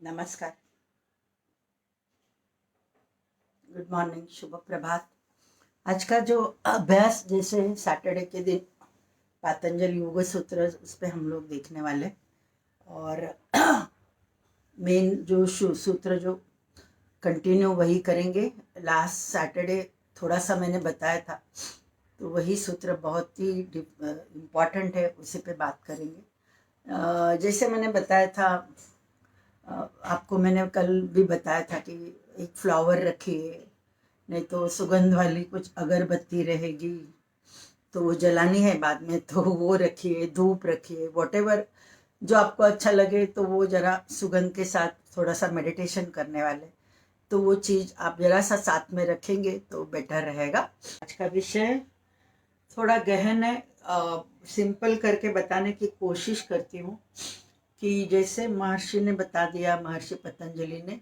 नमस्कार, good morning, शुभ प्रभात। आज का जो अभ्यास, जैसे सैटरडे के दिन पातंजल योग सूत्र, उस पर हम लोग देखने वाले। और मेन जो सूत्र जो कंटिन्यू वही करेंगे। लास्ट सैटरडे थोड़ा सा मैंने बताया था, तो वही सूत्र बहुत ही इम्पॉर्टेंट है, उसी पे बात करेंगे। जैसे मैंने बताया था, आपको मैंने कल भी बताया था कि एक फ्लावर रखिए, नहीं तो सुगंध वाली कुछ अगरबत्ती रहेगी तो वो जलानी है बाद में, तो वो रखिए, धूप रखिए, वॉटेवर जो आपको अच्छा लगे। तो वो जरा सुगंध के साथ थोड़ा सा मेडिटेशन करने वाले, तो वो चीज़ आप जरा सा साथ में रखेंगे तो बेटर रहेगा। आज का विषय थोड़ा गहन है, सिंपल करके बताने की कोशिश करती हूँ कि जैसे महर्षि ने बता दिया, महर्षि पतंजलि ने,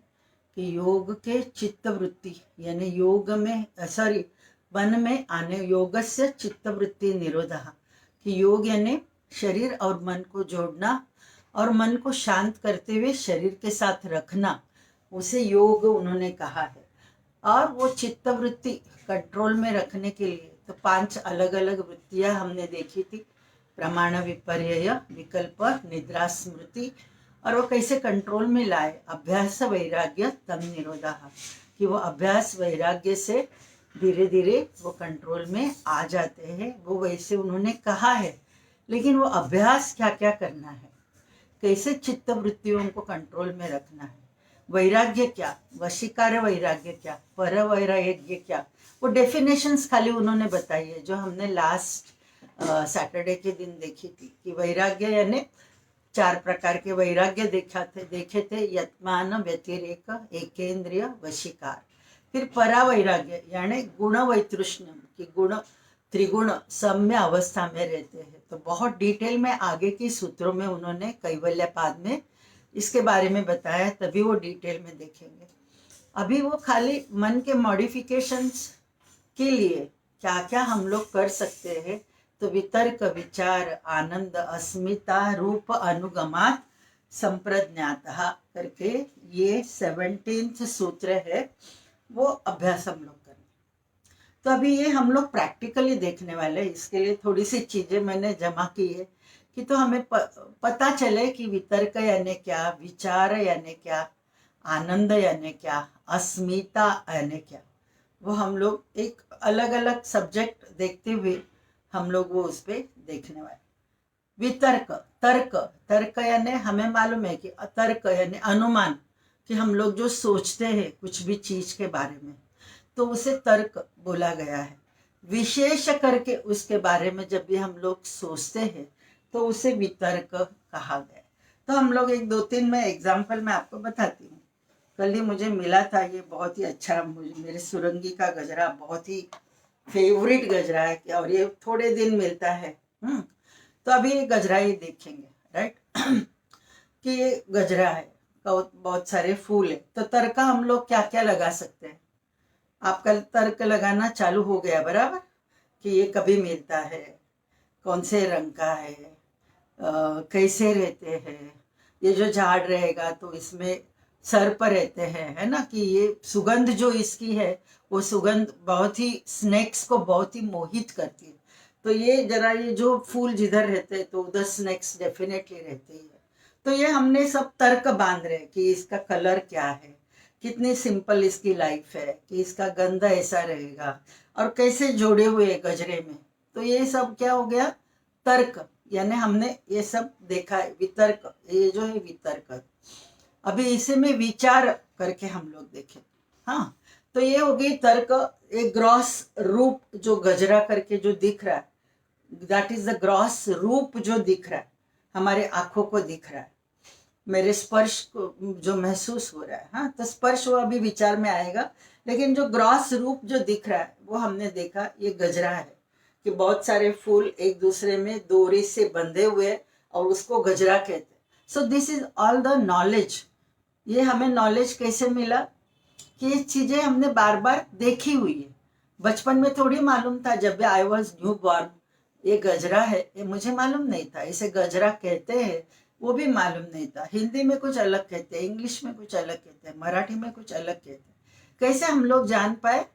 कि योग के चित्त वृत्ति यानी योग में मन में आने, योगस्य चित्त वृत्ति निरोधः, कि योग यानी शरीर और मन को जोड़ना और मन को शांत करते हुए शरीर के साथ रखना, उसे योग उन्होंने कहा है। और वो चित्त वृत्ति कंट्रोल में रखने के लिए तो 5 अलग अलग वृत्तियां हमने देखी थी, प्रमाण, विपर्यय, विकल्प, निद्रा, स्मृति। और वो कैसे कंट्रोल में लाए, अभ्यास वैराग्य तम निरोधा, कि वो अभ्यास वैराग्य से धीरे धीरे वो कंट्रोल में आ जाते हैं। वो वैसे उन्होंने कहा है, लेकिन वो अभ्यास क्या क्या करना है, कैसे चित्त वृत्तियों को कंट्रोल में रखना है, वैराग्य क्या, वशीकार वैराग्य क्या, पर वैराग्य क्या, वो डेफिनेशंस खाली उन्होंने बताई है, जो हमने लास्ट सैटरडे के दिन देखी थी। कि वैराग्य यानी 4 प्रकार के वैराग्य देखे थे, यत्मान, व्यतिरेक, एकेंद्रिय, वशीकार। फिर परा वैराग्य यानी गुण वैतृष्ण्यम, की गुण त्रिगुण सम्य अवस्था में रहते हैं। तो बहुत डिटेल में आगे की सूत्रों में उन्होंने कैवल्य पाद में इसके बारे में बताया, तभी वो डिटेल में देखेंगे। अभी वो खाली मन के मॉडिफिकेशंस के लिए क्या क्या हम लोग कर सकते हैं, तो वितर्क, विचार, आनंद, अस्मिता, रूप, अनुगमात, संप्रज्ञातः करके ये 17th सूत्र है, वो अभ्यास हम लोग करें। तो अभी ये हम लोग प्रैक्टिकली देखने वाले हैं। इसके लिए थोड़ी सी चीजें मैंने जमा की है कि तो हमें पता चले कि वितर्क यानी क्या, विचार यानी क्या, आनंद यानी क्या, अस्मिता यानी क्या। वो हम लोग एक अलग अलग सब्जेक्ट देखते हुए हम लोग वो उस पर देखने वाले। वितर्क, तर्क, तर्क यानी हमें मालूम है कि तर्क यानी अनुमान, कि हम लोग जो सोचते हैं कुछ भी चीज के बारे में, तो उसे तर्क बोला गया है। विशेष करके उसके बारे में जब भी हम लोग सोचते हैं तो उसे वितर्क कहा गया। तो हम लोग एक 2-3 में एग्जाम्पल मैं आपको बताती हूँ। कल ही मुझे मिला था, ये बहुत ही अच्छा, मुझे मेरे सुरंगी का गजरा बहुत ही फेवरेट गजरा है, और ये थोड़े दिन मिलता है। तो अभी ये गजरा ही देखेंगे, राइट। कि ये गजरा है, बहुत सारे फूल है, तो तर्क हम लोग क्या क्या लगा सकते हैं। आपका तर्क लगाना चालू हो गया बराबर, कि ये कभी मिलता है, कौन से रंग का है, कैसे रहते हैं, ये जो झाड़ रहेगा तो इसमें सर्प रहते हैं, है ना, कि ये सुगंध जो इसकी है, वो सुगंध बहुत ही स्नेक्स को बहुत ही मोहित करती है। तो ये जरा, ये जो फूल जिधर रहते हैं तो उधर स्नेक्स डेफिनेटली रहते ही है। तो ये हमने सब तर्क बांध रहे कि इसका कलर क्या है, कितनी सिंपल इसकी लाइफ है, कि इसका गंध ऐसा रहेगा, और कैसे जोड़े हुए गजरे में। तो ये सब क्या हो गया, तर्क, यानी हमने ये सब देखा है। वितर्क, ये जो है वितर्क। अभी इसे में विचार करके हम लोग देखें। हाँ, तो ये हो गई तर्क। एक ग्रॉस रूप जो गजरा करके जो दिख रहा है, दैट इज द ग्रॉस रूप जो दिख रहा है, हमारे आंखों को दिख रहा है, मेरे स्पर्श को जो महसूस हो रहा है। हाँ, तो स्पर्श वो अभी विचार में आएगा, लेकिन जो ग्रॉस रूप जो दिख रहा है वो हमने देखा, ये गजरा है, कि बहुत सारे फूल एक दूसरे में डोरी से बंधे हुए, और उसको गजरा कहते हैं। So this is all the knowledge. ये हमें नॉलेज कैसे मिला, कि ये चीजें हमने बार बार देखी हुई है। बचपन में थोड़ी मालूम था, जब आई वॉज न्यू बॉर्न, ये गजरा है, ये मुझे मालूम नहीं था, इसे गजरा कहते हैं। वो भी मालूम नहीं था। हिंदी में कुछ अलग कहते हैं, इंग्लिश में कुछ अलग कहते हैं, मराठी में कुछ अलग कहते हैं। कैसे हम लोग जान पाए?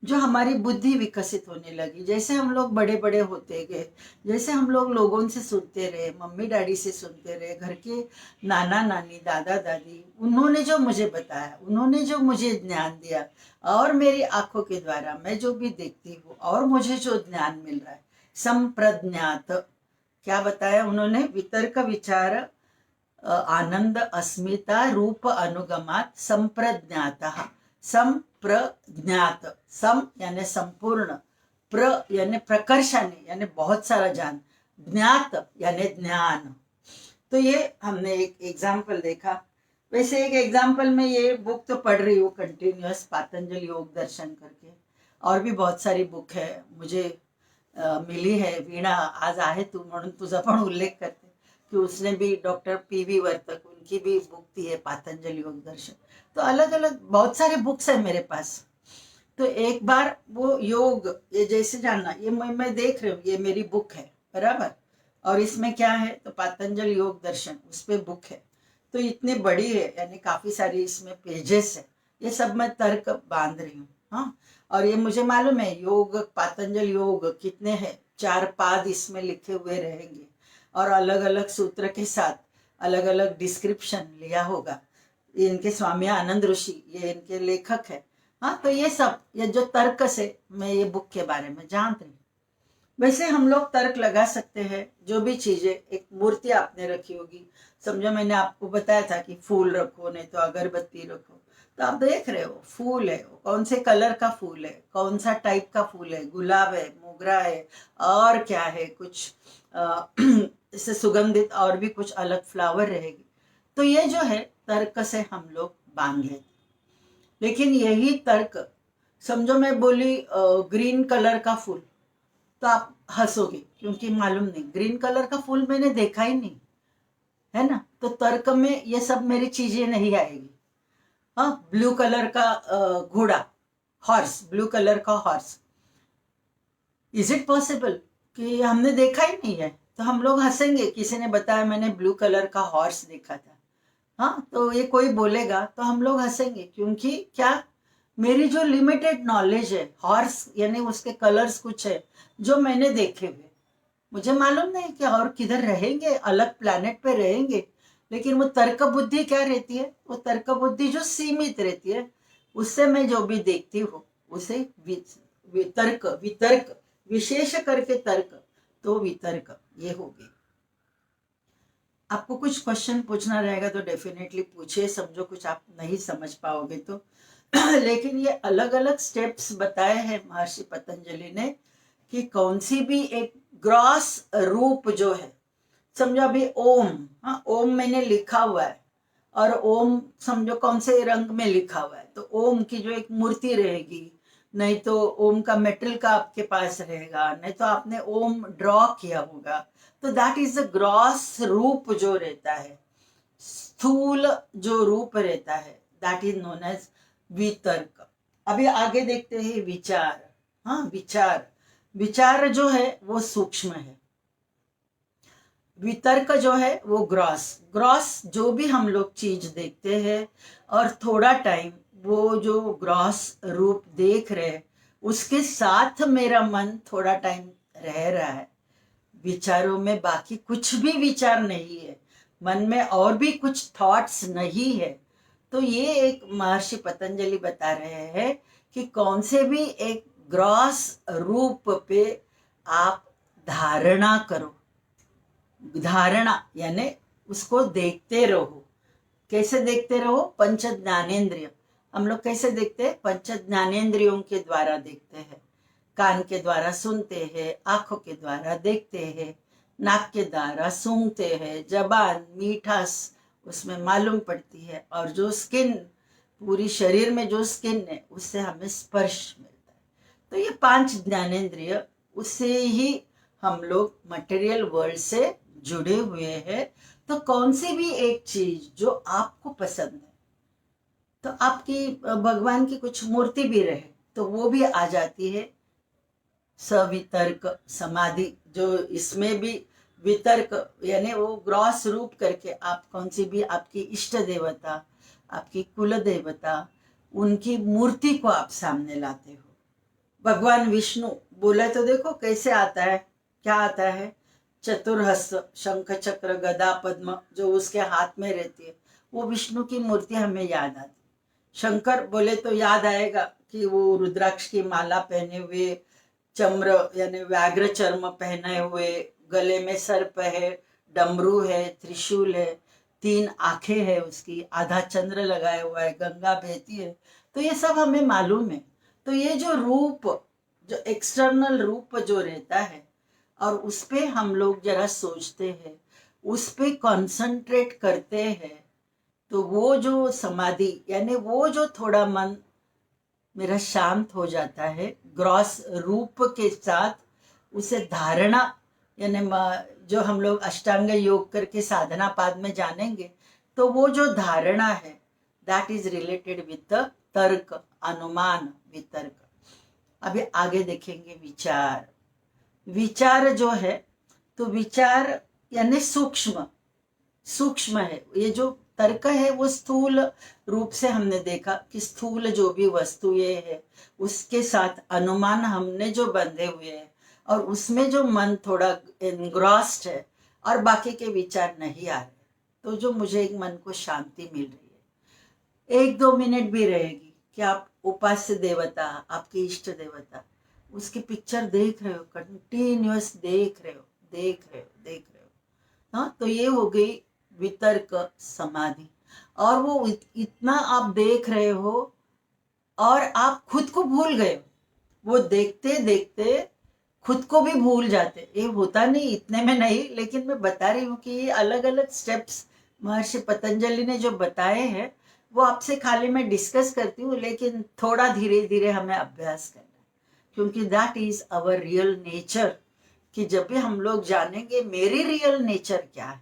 जो हमारी बुद्धि विकसित होने लगी, जैसे हम लोग बड़े बड़े होते गए, जैसे हम लोग लोगों से सुनते रहे, मम्मी डैडी से सुनते रहे, घर के नाना नानी दादा दादी, उन्होंने जो मुझे बताया, उन्होंने जो मुझे ज्ञान दिया, और मेरी आंखों के द्वारा मैं जो भी देखती हूँ और मुझे जो ज्ञान मिल रहा है, संप्रज्ञात, क्या बताया उन्होंने? वितर्क विचार आनंद अस्मिता रूप अनुगमात संप्रज्ञातः। संप्रज्ञात, सम यानी संपूर्ण, प्र यानी प्रकर्षाने यानी बहुत सारा ज्ञान, ज्ञात यानी ज्ञान। तो ये हमने एक एग्जाम्पल देखा। वैसे एक एग्जाम्पल में ये बुक तो पढ़ रही हूँ कंटिन्यूअस, पातंजल योग दर्शन करके। और भी बहुत सारी बुक है मुझे मिली है। वीणा आज आहे तू म्हणून तुझा पण उल्लेख करते कि उसने भी, डॉक्टर पी.वी. वर्तक, उनकी भी बुक थी है पातंजल योग दर्शन। तो अलग अलग बहुत सारे बुक्स है मेरे पास। तो एक बार वो योग, ये जैसे जानना, ये मैं देख रही हूँ, ये मेरी बुक है बराबर, और इसमें क्या है तो पातंजल योग दर्शन, उस पर बुक है। तो इतनी बड़ी है, यानी काफी सारी इसमें पेजेस है। ये सब मैं तर्क बांध रही हूँ। हाँ, और ये मुझे मालूम है योग, पातंजल योग कितने हैं, 4 पाद इसमें लिखे हुए रहेंगे, और अलग अलग सूत्र के साथ अलग अलग डिस्क्रिप्शन लिया होगा। इनके स्वामी आनंद ऋषि, ये इनके लेखक है। हाँ, तो ये सब, ये जो तर्क से मैं ये बुक के बारे में जानती हूँ। वैसे हम लोग तर्क लगा सकते हैं, जो भी चीजें, एक मूर्ति आपने रखी होगी, समझो मैंने आपको बताया था कि फूल रखो, नहीं तो अगरबत्ती रखो, तो आप देख रहे हो फूल है, कौन से कलर का फूल है, कौन सा टाइप का फूल है, गुलाब है, मोगरा है, और क्या है, कुछ इससे सुगंधित और भी कुछ अलग फ्लावर रहेगी। तो ये जो है तर्क से हम लोग बांध लेते। लेकिन यही तर्क, समझो मैं बोली ग्रीन कलर का फूल, तो आप हंसोगे क्योंकि मालूम नहीं, ग्रीन कलर का फूल मैंने देखा ही नहीं है ना। तो तर्क में ये सब मेरी चीजें नहीं आएगी। हाँ, ब्लू कलर का घोड़ा, हॉर्स, ब्लू कलर का हॉर्स, इज इट पॉसिबल कि हमने देखा ही नहीं है? तो हम लोग हंसेंगे, किसी ने बताया मैंने ब्लू कलर का हॉर्स देखा था। हाँ, तो ये कोई बोलेगा तो हम लोग हंसेंगे, क्योंकि क्या, मेरी जो लिमिटेड नॉलेज है, हॉर्स यानी उसके कलर्स कुछ है जो मैंने देखे हुए, मुझे मालूम नहीं कि और किधर रहेंगे, अलग प्लैनेट पे रहेंगे। लेकिन वो तर्क बुद्धि क्या रहती है, वो तर्क बुद्धि जो सीमित रहती है, उससे मैं जो भी देखती हूँ उसे वितर्क, वितर्क विशेष करके तर्क, तो वितर्क ये होगी। आपको कुछ क्वेश्चन पूछना रहेगा तो डेफिनेटली पूछिए, समझो कुछ आप नहीं समझ पाओगे तो लेकिन ये अलग अलग स्टेप्स बताए हैं महर्षि पतंजलि ने कि कौन सी भी एक ग्रॉस रूप जो है, समझो अभी ओम, हाँ ओम मैंने लिखा हुआ है, और ओम समझो कौन से रंग में लिखा हुआ है, तो ओम की जो एक मूर्ति रहेगी, नहीं तो ओम का मेटल का आपके पास रहेगा, नहीं तो आपने ओम ड्रॉ किया होगा, तो दैट इज द ग्रॉस रूप जो रहता है, स्थूल जो रूप रहता है, दैट इज नोन एज वितर्क। अभी आगे देखते हैं विचार। हाँ, विचार, विचार जो है वो सूक्ष्म है, वितर्क जो है वो ग्रॉस, ग्रॉस जो भी हम लोग चीज देखते हैं और थोड़ा टाइम वो जो ग्रॉस रूप देख रहे, उसके साथ मेरा मन थोड़ा टाइम रह रहा है, विचारों में बाकी कुछ भी विचार नहीं है, मन में और भी कुछ थॉट्स नहीं है, तो ये एक महर्षि पतंजलि बता रहे हैं कि कौन से भी एक ग्रॉस रूप पे आप धारणा करो। धारणा यानी उसको देखते रहो। कैसे देखते रहो? पंच ज्ञानेंद्रिय, हम लोग कैसे देखते हैं? पंच ज्ञानेंद्रियों के द्वारा देखते हैं, कान के द्वारा सुनते हैं, आंखों के द्वारा देखते हैं, नाक के द्वारा सूंघते हैं, जबान मीठास उसमें मालूम पड़ती है, और जो स्किन, पूरी शरीर में जो स्किन है उससे हमें स्पर्श मिलता है। तो ये 5 ज्ञानेंद्रिय, उससे ही हम लोग मटेरियल वर्ल्ड से जुड़े हुए हैं। तो कौन सी भी एक चीज जो आपको पसंद है, तो आपकी भगवान की कुछ मूर्ति भी रहे तो वो भी आ जाती है सवितर्क समाधि, जो इसमें भी वितर्क यानी वो ग्रॉस रूप करके आप कौन सी भी आपकी इष्ट देवता, आपकी कुल देवता, उनकी मूर्ति को आप सामने लाते हो। भगवान विष्णु बोले तो देखो कैसे आता है, क्या आता है, चतुर्हस्त, शंख चक्र गदा पद्म जो उसके हाथ में रहती है, वो विष्णु की मूर्ति हमें याद आती। शंकर बोले तो याद आएगा कि वो रुद्राक्ष की माला पहने हुए, चम्र यानी व्याघ्र चर्म पहने हुए, गले में सर्प है, डमरू है, त्रिशूल है, 3 आंखें है उसकी, आधा चंद्र लगाया हुआ है, गंगा बहती है, तो ये सब हमें मालूम है। तो ये जो रूप, जो एक्सटर्नल रूप जो रहता है, और उस पे हम लोग जरा सोचते हैं, उस पे कॉन्सेंट्रेट करते हैं, तो वो जो समाधि यानी वो जो थोड़ा मन मेरा शांत हो जाता है, ग्रॉस रूप के साथ उसे धारणा यानी जो हम लोग अष्टांग योग करके साधना पाद में जानेंगे, तो वो जो धारणा है दैट इज रिलेटेड विथ तर्क, अनुमान, वितर्क। अभी आगे देखेंगे विचार। विचार जो है, तो विचार यानी सूक्ष्म, सूक्ष्म है। ये जो तर्क है वो स्थूल रूप से हमने देखा कि स्थूल जो भी वस्तुएं है उसके साथ अनुमान हमने जो बंधे हुए हैं, और उसमें जो मन थोड़ा एनग्रॉस्ड है और बाकी के विचार नहीं आ रहे, तो जो मुझे एक मन को शांति मिल रही है, 1-2 मिनट भी रहेगी कि आप उपास्य देवता, आपकी इष्ट देवता, उसकी पिक्चर देख रहे हो, कंटिन्यूअस देख रहे हो, देख रहे हो, देख रहे हो। हाँ, तो ये हो गई वितर्क समाधि। और वो इतना आप देख रहे हो और आप खुद को भूल गए, वो देखते देखते खुद को भी भूल जाते। ये होता नहीं इतने में नहीं, लेकिन मैं बता रही हूँ कि ये अलग अलग स्टेप्स महर्षि पतंजलि ने जो बताए हैं वो आपसे खाली मैं डिस्कस करती हूँ, लेकिन थोड़ा धीरे धीरे हमें अभ्यास करना है, क्योंकि that is our real nature. कि जब भी हम लोग जानेंगे मेरी रियल नेचर क्या है,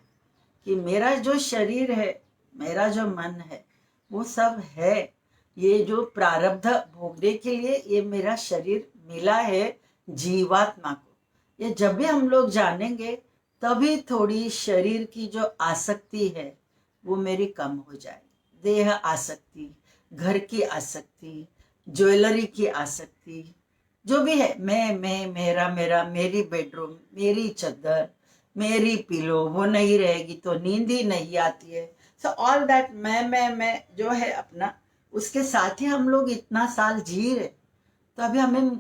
कि मेरा जो शरीर है, मेरा जो मन है, वो सब है, ये जो प्रारब्ध भोगने के लिए ये मेरा शरीर मिला है जीवात्मा को, ये जब भी हम लोग जानेंगे तभी थोड़ी शरीर की जो आसक्ति है वो मेरी कम हो जाएगी। देह आसक्ति, घर की आसक्ति, ज्वेलरी की आसक्ति, जो भी है, मैं मेरा मेरा, मेरी बेडरूम, मेरी चादर, मेरी पिलो, वो नहीं रहेगी तो नींद ही नहीं आती है। सो ऑल दैट मैं जो है अपना, उसके साथ ही हम लोग इतना साल जी रहे, तो अभी हमें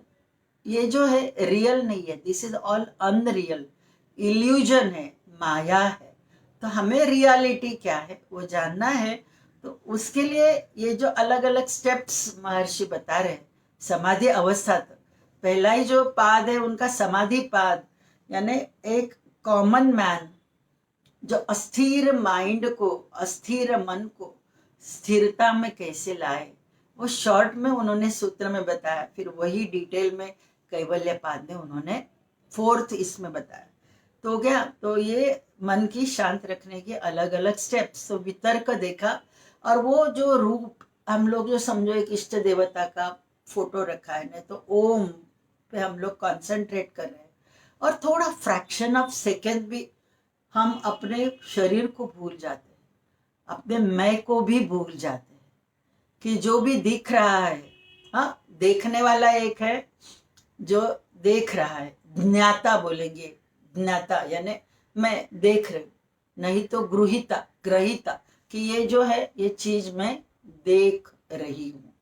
ये जो है रियल नहीं है, this is all unreal, illusion है, माया है। तो हमें रियलिटी क्या है वो जानना है। तो उसके लिए ये जो अलग अलग स्टेप्स महर्षि बता रहे हैं, समाधि अवस्था तक पहला ही जो पाद है उनका समाधि पाद, यानी एक कॉमन मैन जो अस्थिर माइंड को, अस्थिर मन को स्थिरता में कैसे लाए, वो शॉर्ट में उन्होंने सूत्र में बताया, फिर वही डिटेल में कैवल्य पाद ने उन्होंने 4th इसमें बताया। तो क्या, तो ये मन की शांत रखने के अलग अलग स्टेप्स। तो वितर्क देखा, और वो जो रूप हम लोग जो समझो एक इष्ट देवता का फोटो रखा है, नहीं तो ओम पे हम लोग कॉन्सेंट्रेट कर रहे हैं, और थोड़ा फ्रैक्शन ऑफ सेकेंड भी हम अपने शरीर को भूल जाते हैं, अपने मैं को भी भूल जाते हैं, कि जो भी दिख रहा है, हाँ, देखने वाला एक है जो देख रहा है, ज्ञाता बोलेंगे, ज्ञाता यानी मैं देख रही हूँ, नहीं तो गृहिता, ग्रहिता, कि ये जो है ये चीज मैं देख रही हूँ।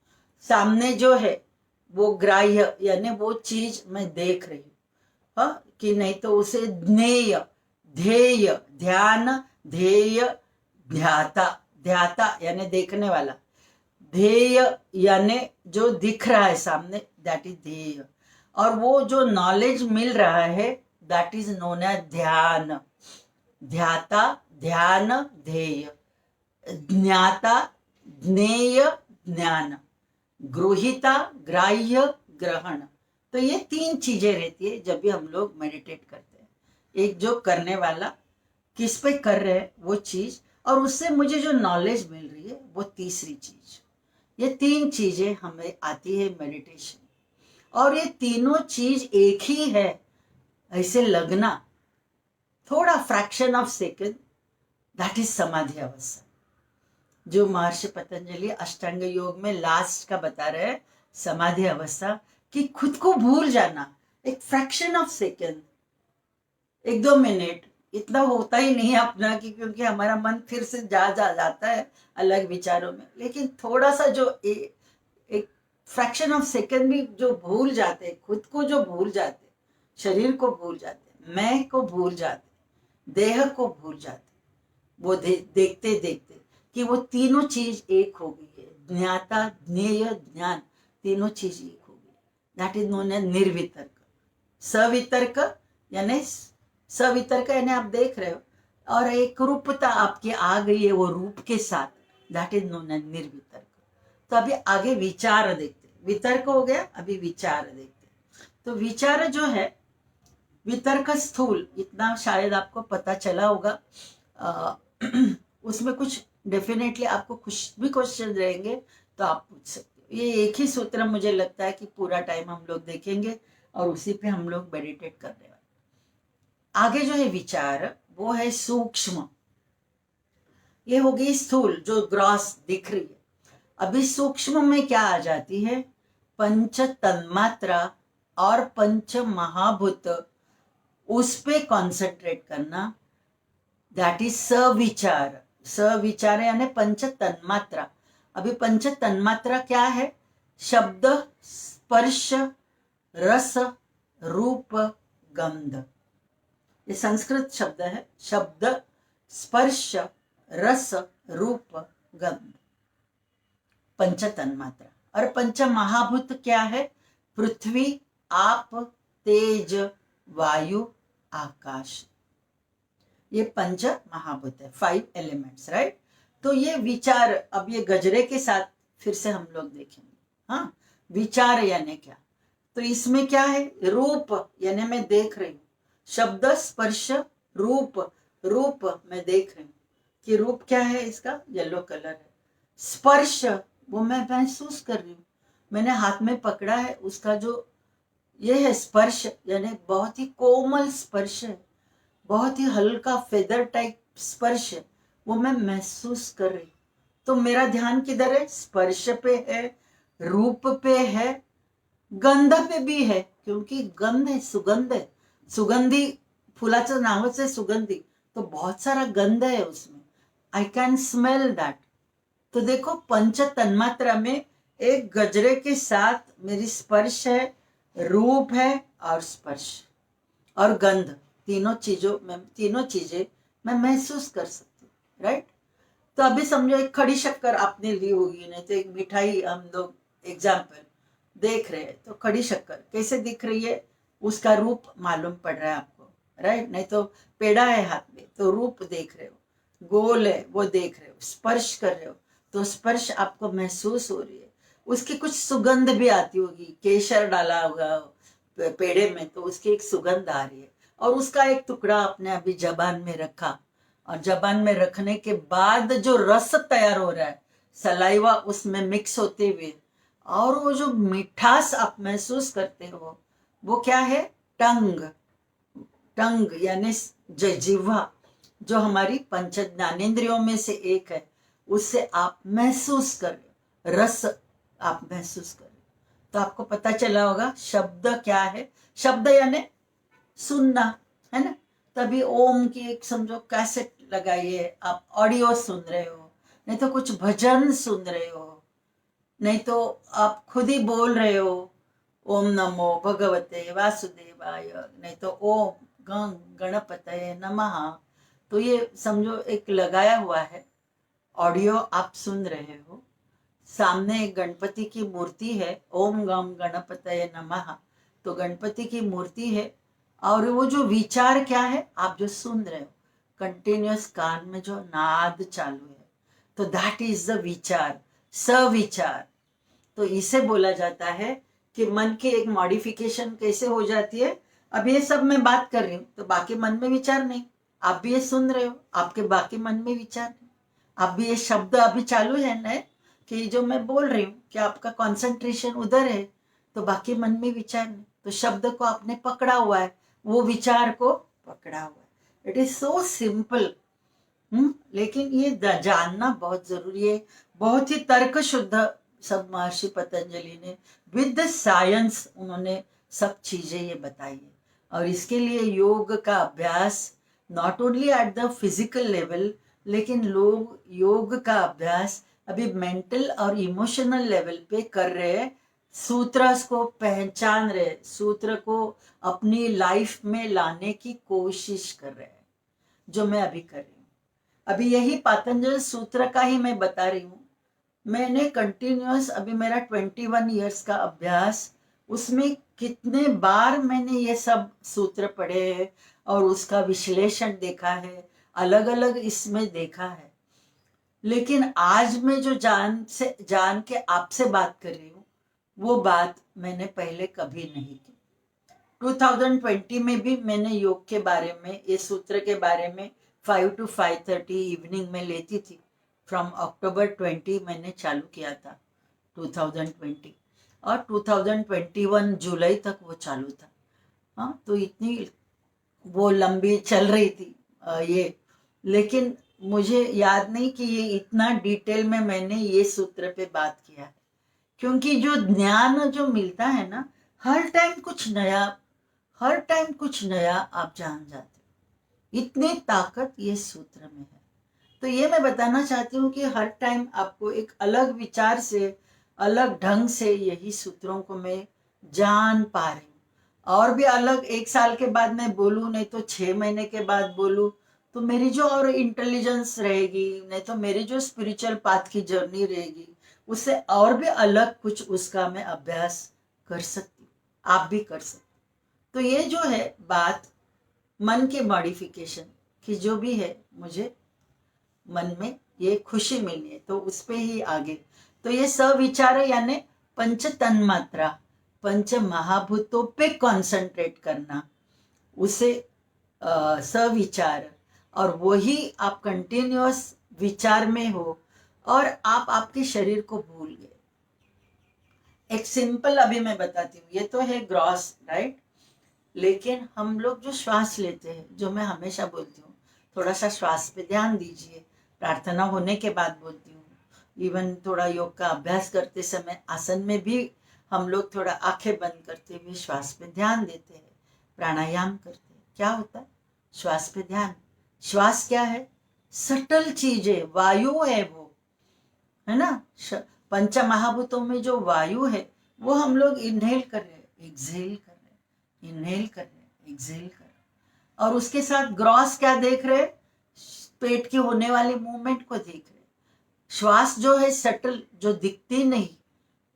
सामने जो है वो ग्राह्य यानी वो चीज मैं देख रही हूँ, हाँ, कि नहीं तो उसे ज्ञेय, ध्येय, ध्यान, ध्येय, ध्याता, ध्याता यानी देखने वाला, ध्येय यानी जो दिख रहा है सामने, दैट इज ध्येय, और वो जो नॉलेज मिल रहा है दैट इज नोन एज ध्यान, ध्याता, ध्यान, ध्येय, ज्ञाता, ज्ञेय, ज्ञान, गृहिता, ग्राह्य, ग्रहण। तो ये 3 चीजें रहती है जब भी हम लोग मेडिटेट करते हैं। एक जो करने वाला, किस पे कर रहे हैं वो चीज, और उससे मुझे जो नॉलेज मिल रही है वो तीसरी चीज। ये 3 चीजें हमें आती है मेडिटेशन, और ये तीनों चीज एक ही है ऐसे लगना थोड़ा fraction of second, that is समाधि अवस्था। जो महर्षि पतंजलि अष्टांग योग में लास्ट का बता रहे हैं, समाधि अवस्था, कि खुद को भूल जाना, एक फ्रैक्शन ऑफ सेकंड, 1-2 मिनट, इतना होता ही नहीं है अपना कि, क्योंकि हमारा मन फिर से जा जाता है अलग विचारों में। लेकिन थोड़ा सा जो एक फ्रैक्शन ऑफ सेकंड भी जो भूल जाते, खुद को जो भूल जाते, शरीर को भूल जाते, मैं को भूल जाते, देह को भूल जाते, वो देखते देखते कि वो तीनों चीज एक हो गई है, ज्ञाता ज्ञेय ज्ञान, तीनों चीज एक हो गई। दैट इज नोन एज निर्वितर्क। सवितर्क यानी सवितर्क यानी आप देख रहे हो, और एक रूपता आपकी आ गई है वो रूप के साथ, दैट इज नोन एज निर्वितर्क। तो अभी आगे विचार देखते, वितर्क हो गया, अभी विचार देखते। तो विचार जो है, वितर्क स्थूल, इतना शायद आपको पता चला होगा। उसमें कुछ डेफिनेटली आपको कुछ भी क्वेश्चन रहेंगे तो आप पूछ सकते हो। ये एक ही सूत्र मुझे लगता है कि पूरा टाइम हम लोग देखेंगे और उसी पे हम लोग मेडिटेट करने वाले। आगे जो है विचार, वो है सूक्ष्म। ये हो गई स्थूल, जो ग्रॉस दिख रही है। अभी सूक्ष्म में क्या आ जाती है, पंच तन्मात्रा और पंच महाभूत, उस पे कॉन्सेंट्रेट करना, दैट इज सविचार। सविचार यानी पंच तन्मात्रा। अभी पंच तन्मात्रा क्या है, शब्द, स्पर्श, रस, रूप, गंध। ये संस्कृत शब्द है, शब्द, स्पर्श, रस, रूप, गंध, पंच तन्मात्रा। और पंच महाभूत क्या है, पृथ्वी, आप, तेज, वायु, आकाश। ये पंच महाभूत है, 5 एलिमेंट्स, राइट। तो ये विचार, अब ये गजरे के साथ फिर से हम लोग देखेंगे। हाँ, विचार यानी क्या, तो इसमें क्या है, रूप यानी मैं देख रही हूँ, शब्द, स्पर्श, रूप, रूप मैं देख रही हूँ कि रूप क्या है, इसका येलो कलर है। स्पर्श, वो मैं महसूस कर रही हूँ, मैंने हाथ में पकड़ा है, उसका जो ये है स्पर्श, यानी बहुत ही कोमल स्पर्श है, बहुत ही हल्का फेदर टाइप स्पर्श है, वो मैं महसूस कर रही। तो मेरा ध्यान किधर है, स्पर्श पे है, रूप पे है, गंध पे भी है, क्योंकि गंध है, सुगंध है, सुगंधी फुलाचं नावच आहे सुगंधी, तो बहुत सारा गंध है उसमें, आई कैन स्मेल दैट। तो देखो, पंच तन्मात्रा में एक गजरे के साथ मेरी स्पर्श है, रूप है और स्पर्श और गंध, तीनों चीजें मैं महसूस कर सकती हूँ, राइट। तो अभी समझो एक खड़ी शक्कर आपने ली होगी, नहीं तो एक मिठाई, हम लोग एग्जाम्पल देख रहे हैं, तो खड़ी शक्कर कैसे दिख रही है, उसका रूप मालूम पड़ रहा है आपको, राइट। नहीं तो पेड़ा है हाथ में, तो रूप देख रहे हो, गोल है वो देख रहे हो, स्पर्श कर रहे हो, तो स्पर्श आपको महसूस हो रही है। उसकी कुछ सुगंध भी आती होगी, केसर डाला होगा पेड़े में, तो उसकी एक सुगंध आ रही है, और उसका एक टुकड़ा आपने अभी जबान में रखा, और जबान में रखने के बाद जो रस तैयार हो रहा है, सलाइवा उसमें मिक्स होते हुए, और वो जो मिठास आप महसूस करते हो, वो क्या है, टंग। टंग यानी जिह्वा, जो हमारी पंच ज्ञानेंद्रियों में से एक है, उससे आप महसूस कर रहे हो, रस आप महसूस कर रहे हो। तो आपको पता चला होगा शब्द क्या है, शब्द यानी सुनना, है ना। तभी ओम की एक समझो कैसेट लगाइए, आप ऑडियो सुन रहे हो, नहीं तो कुछ भजन सुन रहे हो, नहीं तो आप खुद ही बोल रहे हो, ओम नमो भगवते वासुदेवाय, नहीं तो ओम गणपतये नमः। तो ये समझो एक लगाया हुआ है ऑडियो, आप सुन रहे हो, सामने एक गणपति की मूर्ति है, ओम गम गणपतये नमः, तो गणपति की मूर्ति है, और वो जो विचार क्या है, आप जो सुन रहे हो, कंटिन्यूअस कान में जो नाद चालू है, तो दैट इज द विचार, सविचार। तो इसे बोला जाता है कि मन की एक मॉडिफिकेशन कैसे हो जाती है। अब ये सब मैं बात कर रही हूँ, तो बाकी मन में विचार नहीं, आप भी ये सुन रहे हो, आपके बाकी मन में विचार नहीं, आप भी ये शब्द अभी चालू है ना, कि जो मैं बोल रही हूँ कि आपका कंसंट्रेशन उधर है, तो बाकी मन में विचार नहीं, तो शब्द को आपने पकड़ा हुआ है, वो विचार को पकड़ा हुआ है। It is so simple. लेकिन ये जानना बहुत जरूरी है। बहुत ही तर्क शुद्ध सब महर्षि पतंजलि ने विद साइंस उन्होंने सब चीजें ये बताई है। और इसके लिए योग का अभ्यास not only at the physical level, लेकिन लोग योग का अभ्यास अभी मेंटल और इमोशनल लेवल पे कर रहे हैं। सूत्र को पहचान रहे, सूत्र को अपनी लाइफ में लाने की कोशिश कर रहे हैं, जो मैं अभी कर रही हूँ। अभी यही पातंजल सूत्र का ही मैं बता रही हूँ। मैंने कंटिन्यूअस अभी मेरा 21 ईयर्स का अभ्यास, उसमें कितने बार मैंने ये सब सूत्र पढ़े हैं और उसका विश्लेषण देखा है, अलग अलग इसमें देखा है। लेकिन आज मैं जो जान के आपसे बात कर रही हूँ, वो बात मैंने पहले कभी नहीं की। 2020 में भी मैंने योग के बारे में, ये सूत्र के बारे में 5 to 5:30 इवनिंग में लेती थी। फ्रॉम अक्टूबर 20 मैंने चालू किया था 2020, और 2021 जुलाई तक वो चालू था। हाँ, तो इतनी वो लंबी चल रही थी ये। लेकिन मुझे याद नहीं कि ये इतना डिटेल में मैंने ये सूत्र पे बात किया है, क्योंकि जो ज्ञान जो मिलता है ना, हर टाइम कुछ नया, हर टाइम कुछ नया आप जान जाते हो। इतनी ताकत ये सूत्र में है। तो ये मैं बताना चाहती हूँ कि हर टाइम आपको एक अलग विचार से, अलग ढंग से यही सूत्रों को मैं जान पा रही हूँ। और भी अलग 1 साल के बाद मैं बोलूँ, नहीं तो 6 महीने के बाद बोलूँ, तो मेरी जो और इंटेलिजेंस रहेगी, नहीं तो मेरी जो स्पिरिचुअल पाथ की जर्नी रहेगी, उससे और भी अलग कुछ उसका मैं अभ्यास कर सकती हूँ, आप भी कर सकते। तो ये जो है बात मन के मॉडिफिकेशन की, जो भी है, मुझे मन में ये खुशी मिली है, तो उस पे ही आगे। तो ये सविचार यानी पंच तन्मात्रा, पंच महाभूतों पे कंसंट्रेट करना, उसे सविचार। और वही आप कंटिन्यूअस विचार में हो और आप आपके शरीर को भूल गए। एक सिंपल अभी मैं बताती हूँ, ये तो है ग्रॉस, राइट। लेकिन हम लोग जो श्वास लेते हैं, जो मैं हमेशा बोलती हूँ, थोड़ा सा श्वास पे ध्यान दीजिए। प्रार्थना होने के बाद बोलती हूँ, इवन थोड़ा योग का अभ्यास करते समय आसन में भी हम लोग थोड़ा आंखें बंद करते हुए श्वास पे ध्यान देते हैं, प्राणायाम करते हैं। क्या होता है? श्वास पे ध्यान। श्वास क्या है? सटल चीजें, वायु है वो, है ना। पंच महाभूतों में जो वायु है, वो हम लोग इनहेल कर रहे हैं, एक्सहेल कर रहे हैं, इनहेल कर रहे हैं, एक्सहेल कर रहे हैं। और उसके साथ ग्रॉस क्या देख रहे हैं? पेट की होने वाली मूवमेंट को देख रहे हैं। श्वास जो है सटल, जो दिखती नहीं,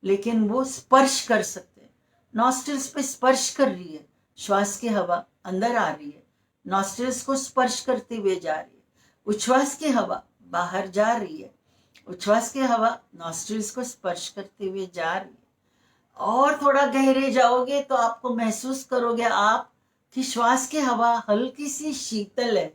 लेकिन वो स्पर्श कर सकते हैं। नॉस्ट्रिल्स पे स्पर्श कर रही है, श्वास की हवा अंदर आ रही है, नॉस्ट्रिल्स को स्पर्श करते हुए जा रही है। उच्छ्वास की हवा बाहर जा रही है, उच्छ्वास की हवा नॉस्ट्रिल्स को स्पर्श करते हुए जा रही है। और थोड़ा गहरे जाओगे तो आपको महसूस करोगे आप कि श्वास की हवा हल्की सी शीतल है,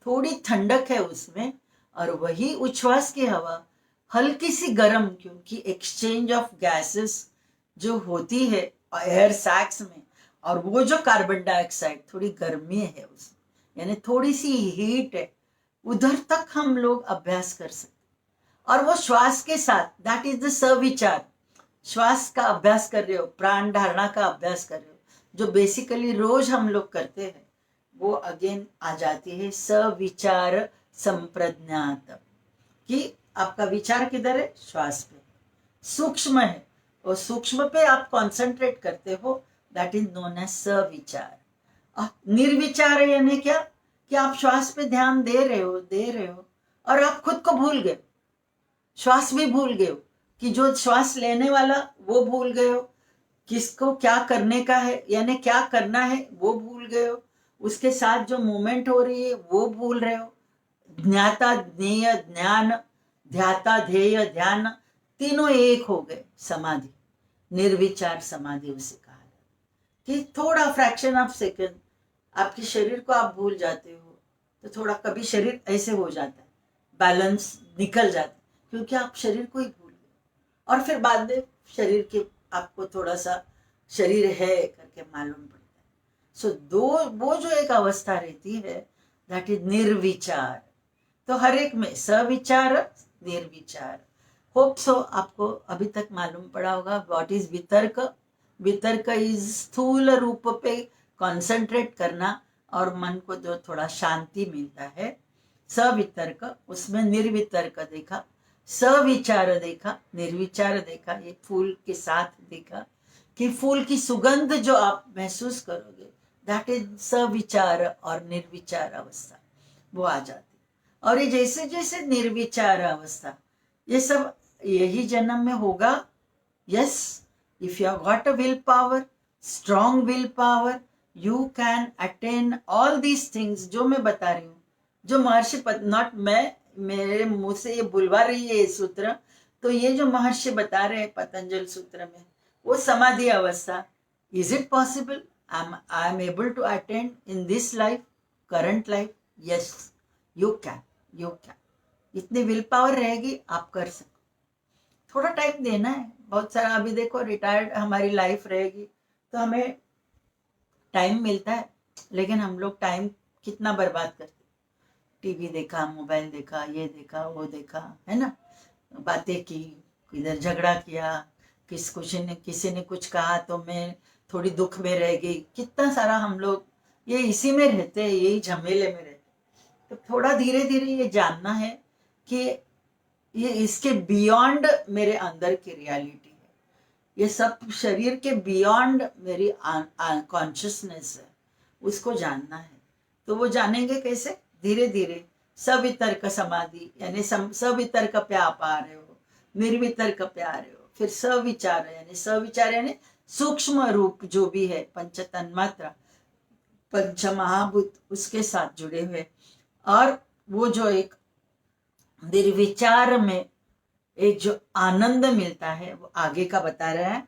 थोड़ी ठंडक है उसमें। और वही उच्छ्वास की हवा हल्की सी गर्म, क्योंकि एक्सचेंज ऑफ गैसेस जो होती है एयर सैक्स में, और वो जो कार्बन डाइऑक्साइड, थोड़ी गर्मी है उसमें, यानी थोड़ी सी हीट है, उधर तक हम लोग अभ्यास कर सकते। और वो श्वास के साथ, दैट इज द सविचार। श्वास का अभ्यास कर रहे हो, प्राण धारणा का अभ्यास कर रहे हो, जो बेसिकली रोज हम लोग करते हैं, वो अगेन आ जाती है सविचार संप्रज्ञात, कि आपका विचार किधर है? श्वास पे, सूक्ष्म है, और सूक्ष्म पे आप कंसंट्रेट करते हो, दैट इज नोन एज सविचार। निर्विचार यानी क्या? कि आप श्वास पे ध्यान दे रहे हो और आप खुद को भूल गए, श्वास भी भूल गए हो, कि जो श्वास लेने वाला वो भूल गए हो, किसको क्या करने का है, यानी क्या करना है वो भूल गए हो, उसके साथ जो मूवमेंट हो रही है वो भूल रहे हो। ज्ञाता ज्ञेय ज्ञान, ध्याता ध्येय ध्यान, तीनों एक हो गए। समाधि, निर्विचार समाधि उसे कहा जाता है। कि थोड़ा फ्रैक्शन ऑफ सेकंड आपके शरीर को आप भूल जाते हो, तो थोड़ा कभी शरीर ऐसे हो जाता है, बैलेंस निकल जाता है, क्योंकि आप शरीर को ही भूल गए। और फिर बाद में शरीर के आपको थोड़ा सा शरीर है करके मालूम पड़ता है। सो वो जो एक अवस्था रहती है, दैट इज निर्विचार। तो हर एक में सविचार निर्विचार। होप सो आपको अभी तक मालूम पड़ा होगा व्हाट इज वितर्क। वितर्क इज स्थूल रूप पे कंसंट्रेट करना और मन को जो थोड़ा शांति मिलता है। सवितर्क, उसमें निर्वितर्क देखा, सविचार देखा, निर्विचार देखा, ये फूल के साथ देखा कि फूल की सुगंध जो आप महसूस करोगे दैट इज सविचार और निर्विचार अवस्था, वो आ जाती। और ये जैसे जैसे निर्विचार अवस्था, ये सब यही जन्म में होगा। Yes, if you got a will power, strong will power, you can attain all these things जो मैं बता रही हूँ, जो महर्षि नॉट मैं, मेरे मुंह से ये बुलवा रही है ये सूत्र, तो ये जो महर्षि बता रहे हैं पतंजल सूत्र में, वो समाधि अवस्था। Is it possible I am able to attend in this life, current life? Yes, you can, you can. इतनी विल पावर रहेगी आप कर सकते। थोड़ा टाइम देना है, बहुत सारा। अभी देखो रिटायर्ड हमारी लाइफ रहेगी तो हमें टाइम मिलता है, लेकिन हम लोग टाइम कितना बर्बाद करते, टीवी देखा, मोबाइल देखा, ये देखा, वो देखा, है ना, बातें की, इधर झगड़ा किया, किसी ने कुछ कहा तो मैं थोड़ी दुख में रह गई। कितना सारा हम लोग ये इसी में रहते हैं, यही झमेले में रहते। तो थोड़ा धीरे धीरे ये जानना है कि ये इसके बियॉन्ड मेरे अंदर की रियलिटी है, ये सब शरीर के बियॉन्ड मेरी कॉन्शियसनेस है, उसको जानना है। तो वो जानेंगे कैसे? धीरे धीरे। सवितर्क समाधि यानी सवितर्क पे आप आ रहे हो, निर्वितर्क पे आ रहे हो, फिर सविचार यानी सविचार यानी सूक्ष्म रूप जो भी है, पंच तन्मात्रा, पंच महाभूत, उसके साथ जुड़े हुए। और वो जो एक निर्विचार में एक जो आनंद मिलता है, वो आगे का बता रहा है।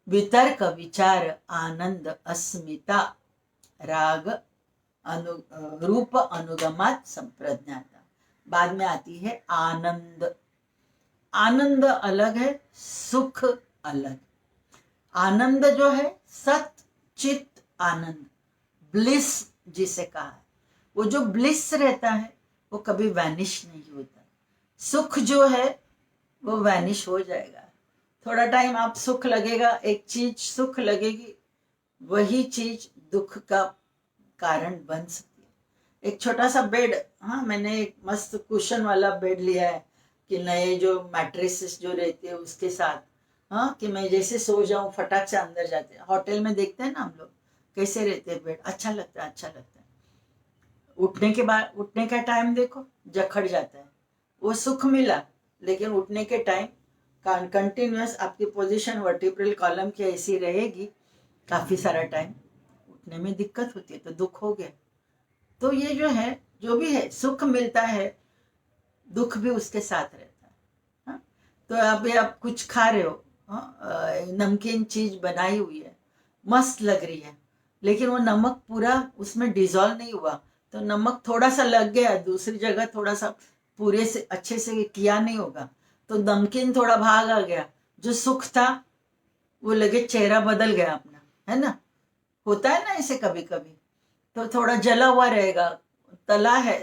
वितर्क, विचार, आनंद, अस्मिता, राग, रूप अनुगमात संप्रज्ञाता। बाद में आती है आनंद। आनंद अलग है, सुख अलग। आनंद जो है सत चित आनंद, ब्लिस जिसे कहा है, वो जो ब्लिस रहता है वो कभी वैनिश नहीं होता। सुख जो है वो वैनिश हो जाएगा। थोड़ा टाइम आप सुख लगेगा, एक चीज सुख लगेगी, वही चीज दुख का कारण बन सकती है। एक छोटा सा बेड, हाँ, मैंने एक मस्त कुशन वाला बेड लिया है कि नए जो मैट्रेसेस जो रहते हैं उसके साथ, हाँ, कि मैं जैसे सो जाऊं फटाक से अंदर जाते हैं। होटल में देखते हैं ना हम लोग कैसे रहते हैं बेड, अच्छा लगता है, अच्छा लगता है। उठने के बाद, उठने का टाइम देखो जखड़ जाता है, वो सुख मिला, लेकिन उठने के टाइम कंटिन्यूअस आपकी पोजीशन वर्टिब्रल कॉलम की ऐसी रहेगी काफी सारा टाइम, उठने में दिक्कत होती है, तो दुख हो गया। तो ये जो है, जो भी है, सुख मिलता है, दुख भी उसके साथ रहता है। हाँ? तो अभी आप कुछ खा रहे हो, नमकीन चीज बनाई हुई है, मस्त लग रही है, लेकिन वो नमक पूरा उसमें डिजोल्व नहीं हुआ, तो नमक थोड़ा सा लग गया, दूसरी जगह थोड़ा सा पूरे से अच्छे से किया नहीं होगा, तो नमकीन थोड़ा भाग आ गया, जो सुख था वो लगे चेहरा बदल गया अपना, है ना। होता है ना ऐसे कभी कभी। तो थोड़ा जला हुआ रहेगा, तला है,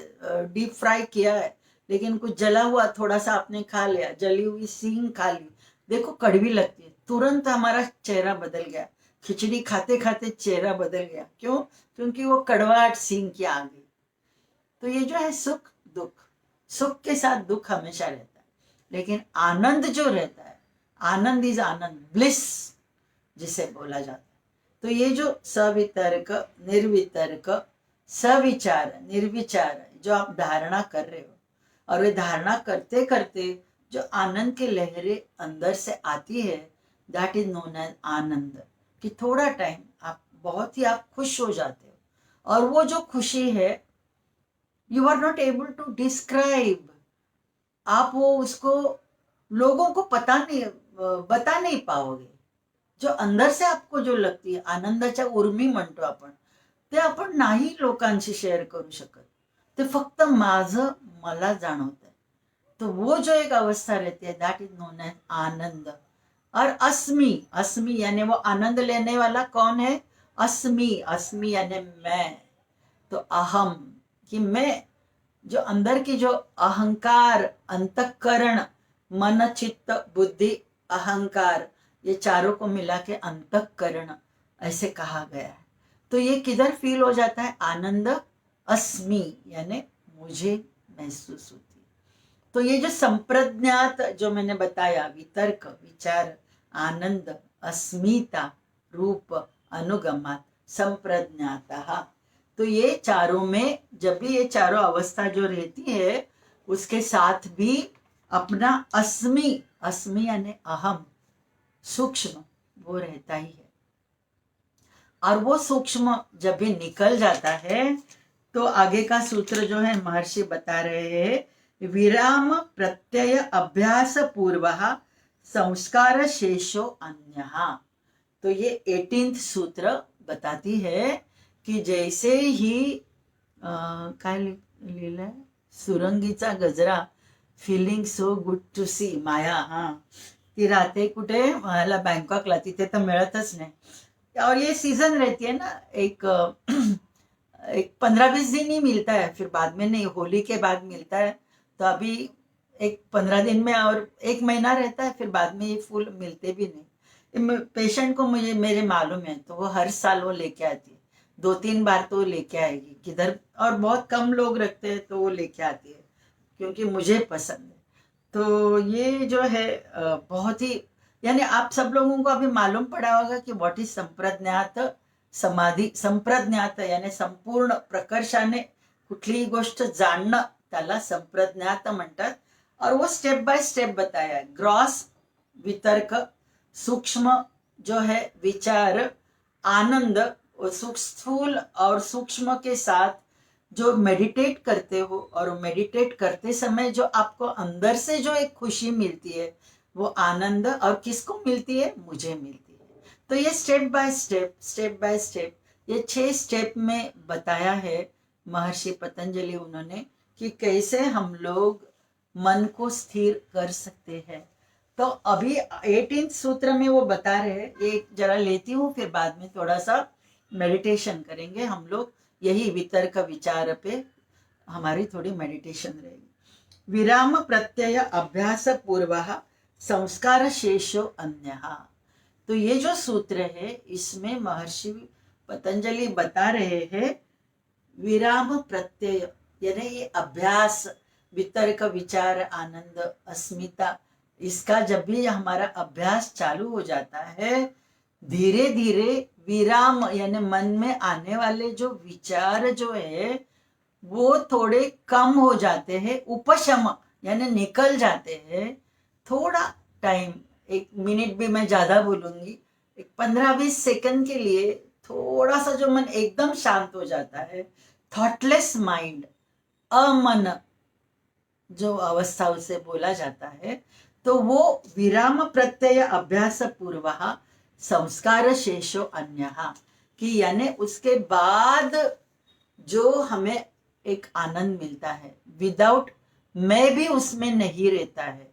डीप फ्राई किया है, लेकिन कुछ जला हुआ थोड़ा सा आपने खा लिया, जली हुई सींग खा ली, देखो कड़वी लगती है, तुरंत हमारा चेहरा बदल गया। खिचड़ी खाते खाते चेहरा बदल गया, क्यों? क्योंकि वो कड़वाहट सींग की आ गई। तो ये जो है सुख दुख, सुख के साथ दुख हमेशा रहता है, लेकिन आनंद जो रहता है, आनंद इज आनंद, ब्लिस जिसे बोला जाता है। तो ये जो सवितर्क, निर्वितर्क, सविचार, निर्विचार जो आप धारणा कर रहे हो, और वे धारणा करते करते जो आनंद की लहरें अंदर से आती है, दैट इज नोन एज आनंद। कि थोड़ा टाइम आप बहुत ही आप खुश हो जाते हो, और वो जो खुशी है you are not able to describe. आप वो उसको लोगों को बता नहीं पाओगे। जो अंदर से आपको जो लगती है आनंदाच्या उर्मी म्हणतो आपण, ते आपण नाही लोकांशी शेअर करू शकत, ते फक्त माझं मला जाणवत है। तो वो जो एक अवस्था रहती है दैट इज नोन एज आनंद। और अस्मि, अस्मि यानी वो आनंद लेने वाला कौन है? अस्मि, अस्मि यानी मैं। तो अहम कि मैं जो अंदर की जो अहंकार, अंतःकरण, मन, चित्त, बुद्धि, अहंकार, ये चारों को मिला के अंतःकरण ऐसे कहा गया है। तो ये किधर फील हो जाता है? आनंद अस्मि, यानी मुझे महसूस होती है। तो ये जो संप्रज्ञात जो मैंने बताया, वितर्क, विचार, आनंद, अस्मिता, रूप, अनुगमात, संप्रज्ञातः, तो ये चारों में जब भी ये चारों अवस्था जो रहती है उसके साथ भी अपना अस्मि, अस्मि यानी अहम, सूक्ष्म, वो रहता ही है। और वो सूक्ष्म जब भी निकल जाता है तो आगे का सूत्र जो है महर्षि बता रहे हैं, विराम प्रत्यय अभ्यास पूर्व संस्कार शेषो अन्यः। तो ये 18th सूत्र बताती है कि जैसे ही काय लिहिलंय, सुरंगीचा गजरा, फिलिंग सो गुड टू सी, माया, हा, ती राहते कुठे? मला बँकॉकला, तिथे तर मिळतच नाही। और ये सीजन रहती है ना, एक 15-20 दिन ही मिलता है, फिर बाद में नहीं, होली के बाद मिलता है। तो अभी एक 15 दिन में और 1 महीना रहता है, फिर बाद में ये फूल मिलते भी नहीं। पेशेंट को मुझे मेरे मालूम है, तो वो हर साल वो लेके आती है, 2-3 बार तो लेके आएगी किधर, और बहुत कम लोग रखते हैं तो वो लेके आती है क्योंकि मुझे पसंद है। तो ये जो है बहुत ही, यानी आप सब लोगों को अभी मालूम पड़ा होगा कि व्हाट इज संप्रज्ञात समाधी। संप्रज्ञात यानी संपूर्ण प्रकर्षाने कुठलीही गोष्ट जाणणं, त्याला संप्रज्ञात म्हणतात। और वो स्टेप बाय स्टेप बताया, ग्रॉस वितर्क, सूक्ष्म जो है विचार, आनंद, स्थूल और सूक्ष्म के साथ जो मेडिटेट करते हो, और मेडिटेट करते समय जो आपको अंदर से जो एक खुशी मिलती है वो आनंद, और किसको मिलती है? मुझे मिलती है। तो ये स्टेप बाय स्टेप ये 6 स्टेप में बताया है महर्षि पतंजलि उन्होंने कि कैसे हम लोग मन को स्थिर कर सकते हैं। तो अभी 18th सूत्र में वो बता रहे हैं, एक जरा लेती हूँ, फिर बाद में थोड़ा सा मेडिटेशन करेंगे हम लोग। यही वितर्क विचार पे हमारी थोड़ी मेडिटेशन रहेगी। विराम प्रत्यय अभ्यास पूर्व संस्कार शेषो अन्यः। तो ये जो सूत्र है इसमें महर्षि पतंजलि बता रहे हैं, विराम प्रत्यय यानी ये अभ्यास, वितर्क, विचार, आनंद, अस्मिता, इसका जब भी हमारा अभ्यास चालू हो जाता है, धीरे धीरे विराम यानी मन में आने वाले जो विचार जो है वो थोड़े कम हो जाते हैं, उपशम यानी निकल जाते हैं। थोड़ा टाइम, 1 मिनट भी मैं ज्यादा बोलूंगी, एक 15-20 सेकंड के लिए थोड़ा सा जो मन एकदम शांत हो जाता है, थॉटलेस माइंड, अमन जो अवस्था उसे बोला जाता है, तो वो विराम प्रत्यय अभ्यास पूर्व संस्कार शेषो अन्यः, कि यानी उसके बाद जो हमें एक आनंद मिलता है, विदाउट मैं भी उसमें नहीं रहता है,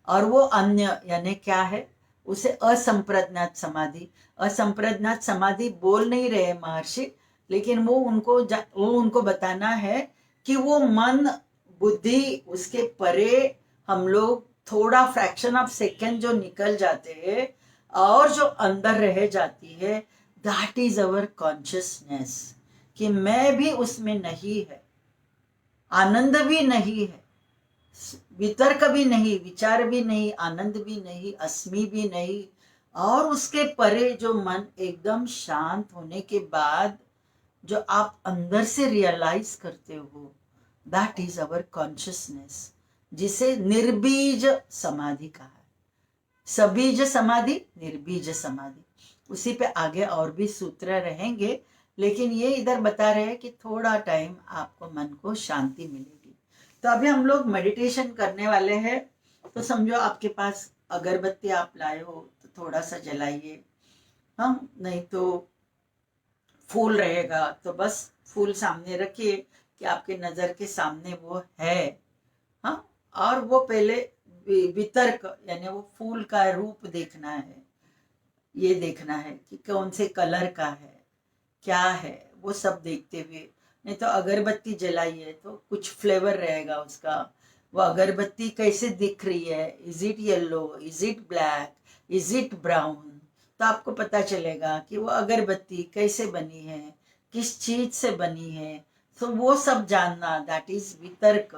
और वो अन्य यानी क्या है? उसे असंप्रज्ञात समाधि। असंप्रज्ञात समाधि बोल नहीं रहे महर्षि, लेकिन वो उनको बताना है कि वो मन, बुद्धि, उसके परे हम लोग थोड़ा फ्रैक्शन ऑफ सेकेंड जो निकल जाते हैं और जो अंदर रह जाती है, दैट इज अवर कॉन्शियसनेस, कि मैं भी उसमें नहीं है, आनंद भी नहीं है, वितर्क भी नहीं, विचार भी नहीं, आनंद भी नहीं, अस्मि भी नहीं, और उसके परे जो मन एकदम शांत होने के बाद जो आप अंदर से रियलाइज करते हो, दैट इज अवर कॉन्शियसनेस, जिसे निर्बीज समाधि कहा है। सबीज समाधि, निर्बीज समाधि, उसी पे आगे और भी सूत्र रहेंगे, लेकिन ये इधर बता रहे हैं कि थोड़ा टाइम आपको मन को शांति मिलेगी। तो अभी हम लोग मेडिटेशन करने वाले हैं। तो समझो आपके पास अगरबत्ती आप लाए हो तो थोड़ा सा जलाइए, हाँ, नहीं तो फूल रहेगा तो बस फूल सामने रखिए कि आपके नजर के सामने वो है, हाँ। और वो पहले वितर्क यानी वो फूल का रूप देखना है, ये देखना है कि कौन से कलर का है, क्या है, वो सब देखते हुए नहीं तो अगरबत्ती जलाइए तो कुछ फ्लेवर रहेगा उसका। वो अगरबत्ती कैसे दिख रही है, is it yellow, is it black, is it brown, तो आपको पता चलेगा कि वो अगरबत्ती कैसे बनी है, किस चीज से बनी है। तो वो सब जानना, दैट इज वितर्क।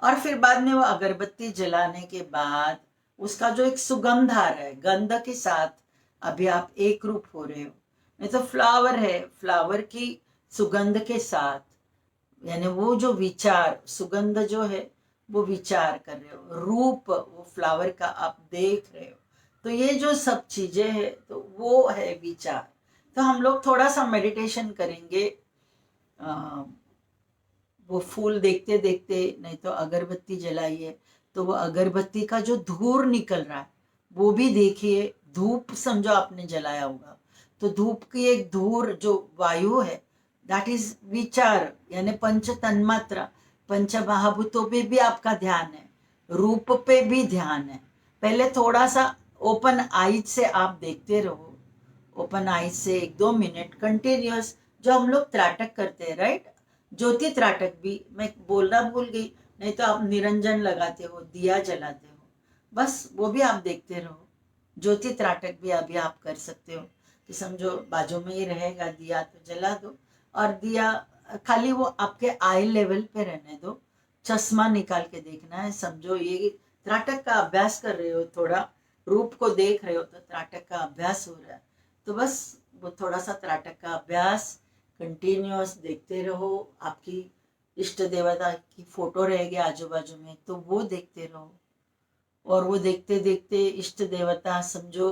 और फिर बाद में वो अगरबत्ती जलाने के बाद उसका जो एक सुगंध आ रहा है, गंध के साथ अभी आप एक रूप हो रहे हो। नहीं तो फ्लावर है, फ्लावर की सुगंध के साथ, यानी वो जो विचार, सुगंध जो है वो विचार कर रहे हो, रूप वो फ्लावर का आप देख रहे हो। तो ये जो सब चीजें है तो वो है विचार। तो हम लोग थोड़ा सा मेडिटेशन करेंगे, वो फूल देखते देखते, नहीं तो अगरबत्ती जलाइए तो वो अगरबत्ती का जो धूर निकल रहा है वो भी देखिए। धूप समझो आपने जलाया होगा, तो धूप की एक धूर जो वायु है, दैट इज विचार, यानी पंच तन्मात्रा, पंच महाभूतों पे भी आपका ध्यान है, रूप पे भी ध्यान है। पहले थोड़ा सा ओपन आईज से आप देखते रहो, ओपन आईज से 1-2 मिनट कंटिन्यूअस, जो हम लोग त्राटक करते हैं, राइट। ज्योति त्राटक भी मैं बोलना भूल गई, नहीं तो आप निरंजन लगाते हो, दिया जलाते हो, बस वो भी आप देखते रहो। ज्योति त्राटक भी अभी आप कर सकते हो कि समझो बाजू में ही रहेगा दिया तो जला दो, और दिया खाली वो आपके आई लेवल पे रहने दो, चश्मा निकाल के देखना है। समझो ये त्राटक का अभ्यास कर रहे हो, थोड़ा रूप को देख रहे हो तो त्राटक का अभ्यास हो रहा है। तो बस वो थोड़ा सा त्राटक का अभ्यास कंटिन्यूअस देखते रहो। आपकी इष्ट देवता की फोटो रहेगी आजू बाजू में, तो वो देखते रहो। और वो देखते देखते इष्ट देवता समझो,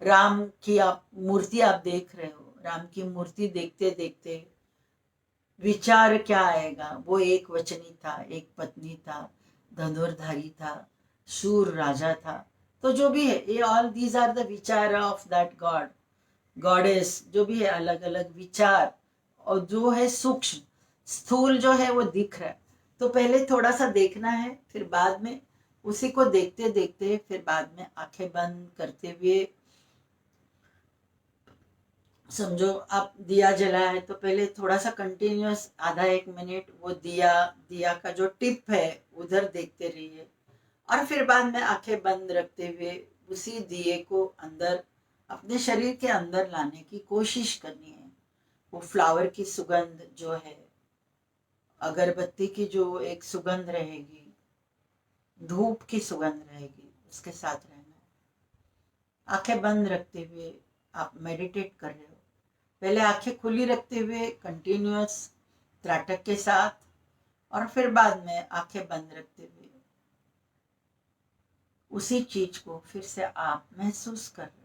राम की आप मूर्ति आप देख रहे हो, राम की मूर्ति देखते देखते विचार क्या आएगा, वो एक वचनी था, एक पत्नी था, धनुर्धारी था, शूर राजा था। तो जो भी है ये ऑल दीज आर द विचार ऑफ दैट गॉड, गॉडेस, जो भी है अलग अलग विचार। और जो है सूक्ष्म स्थूल जो है वो दिख रहा है। तो पहले थोड़ा सा देखना है, फिर बाद में उसी को देखते देखते फिर बाद में आंखें बंद करते हुए समझो आप दिया जला है तो पहले थोड़ा सा कंटिन्यूअस आधा 1 मिनट वो दिया, दिया का जो टिप है उधर देखते रहिए। और फिर बाद में आंखें बंद रखते हुए उसी दिए को अंदर, अपने शरीर के अंदर लाने की कोशिश करनी है। वो फ्लावर की सुगंध जो है, अगरबत्ती की जो एक सुगंध रहेगी, धूप की सुगंध रहेगी, उसके साथ रहना है। आंखें बंद रखते हुए आप मेडिटेट कर रहे हो। पहले आंखें खुली रखते हुए कंटिन्यूअस त्राटक के साथ, और फिर बाद में आंखें बंद रखते हुए उसी चीज को फिर से आप महसूस कर रहे हो।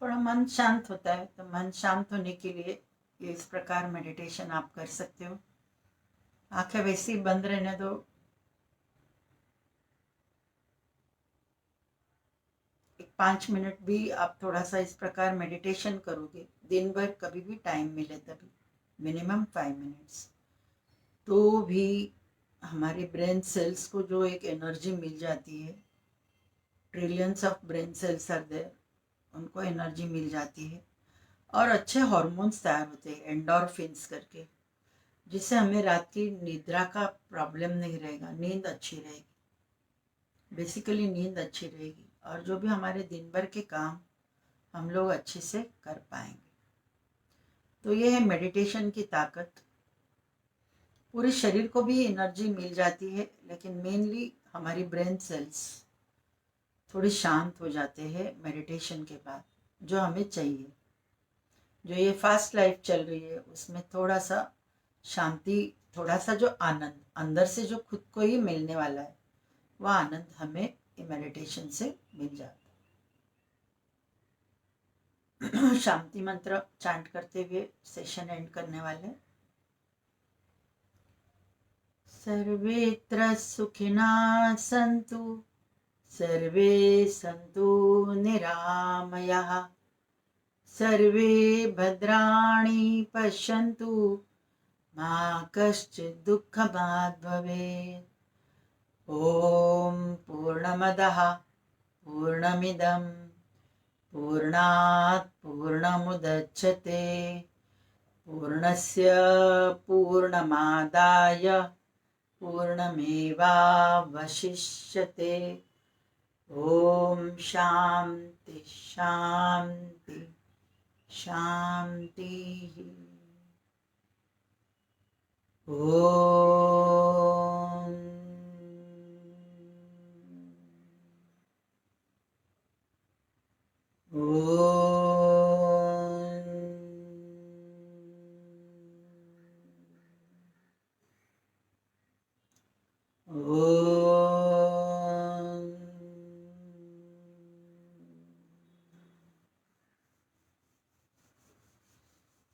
थोड़ा मन शांत होता है, तो मन शांत होने के लिए इस प्रकार मेडिटेशन आप कर सकते हो। आंखें वैसे ही बंद रहने दो। एक 5 मिनट भी आप थोड़ा सा इस प्रकार मेडिटेशन करोगे, दिन भर कभी भी टाइम मिले तभी, मिनिमम 5 मिनट्स, तो भी हमारे ब्रेन सेल्स को जो एक एनर्जी मिल जाती है, trillions of brain cells are there, उनको एनर्जी मिल जाती है और अच्छे हार्मोन्स तैयार होते हैं एंडोर्फिन्स करके, जिससे हमें रात की निद्रा का प्रॉब्लम नहीं रहेगा, नींद अच्छी रहेगी, बेसिकली नींद अच्छी रहेगी और जो भी हमारे दिन भर के काम हम लोग अच्छे से कर पाएंगे। तो ये है मेडिटेशन की ताकत। पूरे शरीर को भी एनर्जी मिल जाती है, लेकिन मेनली हमारी ब्रेन सेल्स थोड़ी शांत हो जाते हैं मेडिटेशन के बाद, जो हमें चाहिए। जो ये फास्ट लाइफ चल रही है उसमें थोड़ा सा शांति, थोड़ा सा जो आनंद अंदर से जो खुद को ही मिलने वाला है, वह आनंद हमें मेडिटेशन से मिल जाता है। शांति मंत्र चांट करते हुए सेशन एंड करने वाले। सर्वेत्र सुखिनः सन्तु, सर्वे सन्तु निरामयाः, सर्वे भद्राणि पश्यन्तु, मा कश्चित् दुःखभाग् भवेत्। ॐ पूर्णमदः पूर्णमिदं पूर्णात् पूर्णमुदच्यते, पूर्णस्य पूर्णमादाय पूर्णमेवावशिष्यते। ॐ शान्ति शान्ति शान्तिः।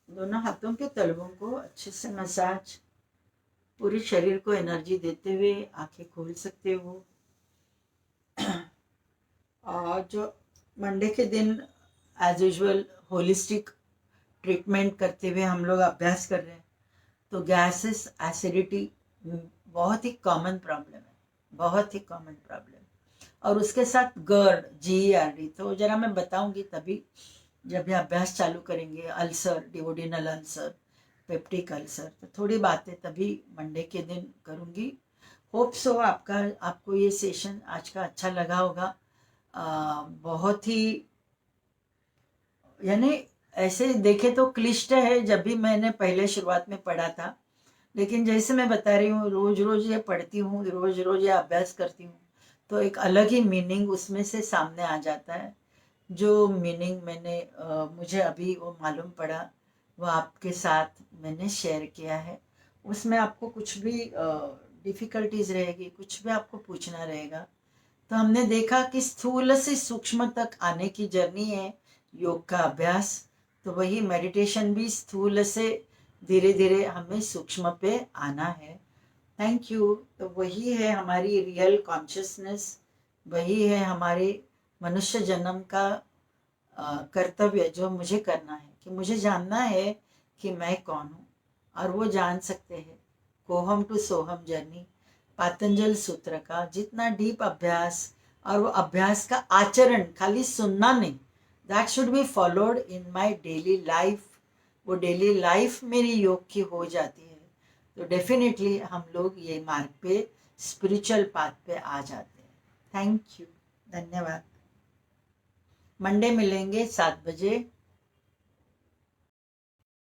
दोनों हाथों के तलवों को अच्छे से मसाज, पूरे शरीर को एनर्जी देते हुए आंखें खोल सकते हो। और जो मंडे के दिन एज यूजुअल होलिस्टिक ट्रीटमेंट करते हुए हम लोग अभ्यास कर रहे हैं, तो गैसेस, एसिडिटी बहुत ही कॉमन प्रॉब्लम है, बहुत ही कॉमन प्रॉब्लम। और उसके साथ GERD, GERD, तो जरा मैं बताऊंगी तभी जब भी अभ्यास चालू करेंगे। अल्सर, डिवोडिनल अल्सर, पेप्टिक अल्सर, तो थोड़ी बातें तभी मंडे के दिन करूंगी। होप सो आपको ये सेशन आज का अच्छा लगा होगा। बहुत ही, यानी ऐसे देखे तो क्लिष्ट है जब भी मैंने पहले शुरुआत में पढ़ा था, लेकिन जैसे मैं बता रही हूँ, रोज रोज ये पढ़ती हूँ, रोज रोज ये अभ्यास करती हूँ, तो एक अलग ही मीनिंग उसमें से सामने आ जाता है। जो मीनिंग मुझे अभी वो मालूम पड़ा, वो आपके साथ मैंने शेयर किया है। उसमें आपको कुछ भी डिफ़िकल्टीज रहेगी, कुछ भी आपको पूछना रहेगा, तो हमने देखा कि स्थूल से सूक्ष्म तक आने की जर्नी है योग का अभ्यास। तो वही मेडिटेशन भी स्थूल से धीरे धीरे हमें सूक्ष्म पे आना है। Thank you. तो वही है हमारी रियल कॉन्शियसनेस, वही है हमारे मनुष्य जन्म का कर्तव्य, जो मुझे करना है कि मुझे जानना है कि मैं कौन हूँ, और वो जान सकते हैं। कोहम टू सोहम जर्नी, पातंजल सूत्र का जितना डीप अभ्यास, और वो अभ्यास का आचरण, खाली सुनना नहीं, that should be followed in my daily life. वो डेली लाइफ मेरी योग की हो जाती है, तो डेफिनेटली हम लोग ये मार्ग पे, स्पिरिचुअल पाथ पे आ जाते हैं। थैंक यू, धन्यवाद। मंडे मिलेंगे 7 बजे।